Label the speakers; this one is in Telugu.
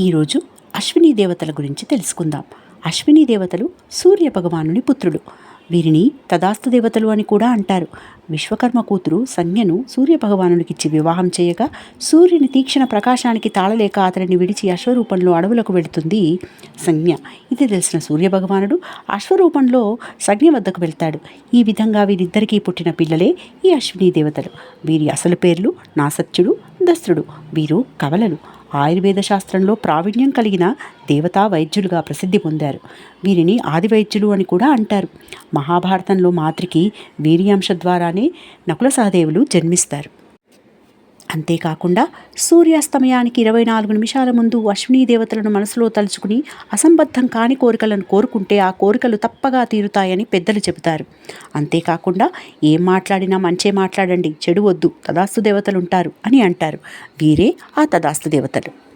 Speaker 1: ఈరోజు అశ్విని దేవతల గురించి తెలుసుకుందాం. అశ్విని దేవతలు సూర్య భగవానుని పుత్రులు. వీరిని తదాస్తు దేవతలు అని కూడా అంటారు. విశ్వకర్మ కూతురు సంజ్ఞను సూర్య భగవానునికిచ్చి వివాహం చేయగా సూర్యుని తీక్షణ ప్రకాశానికి తాళలేక అతనిని విడిచి అశ్వరూపంలో అడవులకు వెళుతుంది సంజ్ఞ. ఇది తెలిసిన సూర్య భగవానుడు అశ్వరూపంలో సంజ్ఞ వద్దకు వెళ్తాడు. ఈ విధంగా వీరిద్దరికీ పుట్టిన పిల్లలే ఈ అశ్విని దేవతలు. వీరి అసలు పేర్లు నాసత్యుడు, దస్రుడు. వీరు కవలలు. ఆయుర్వేద శాస్త్రంలో ప్రావీణ్యం కలిగిన దేవతా వైద్యులుగా ప్రసిద్ధి పొందారు. వీరిని ఆది వైద్యులు అని కూడా అంటారు. మహాభారతంలో మాతృకి వీర్యాంశ ద్వారానే నకుల సహదేవులు జన్మిస్తారు. అంతేకాకుండా సూర్యాస్తమయానికి 24 నిమిషాల ముందు అశ్విని దేవతలను మనసులో తలుచుకుని అసంబద్ధం కాని కోరికలను కోరుకుంటే ఆ కోరికలు తప్పగా తీరుతాయని పెద్దలు చెబుతారు. అంతేకాకుండా ఏం మాట్లాడినా మంచే మాట్లాడండి, చెడు వద్దు, తదాస్తు దేవతలు ఉంటారు అని అంటారు. వీరే ఆ తదాస్తు దేవతలు.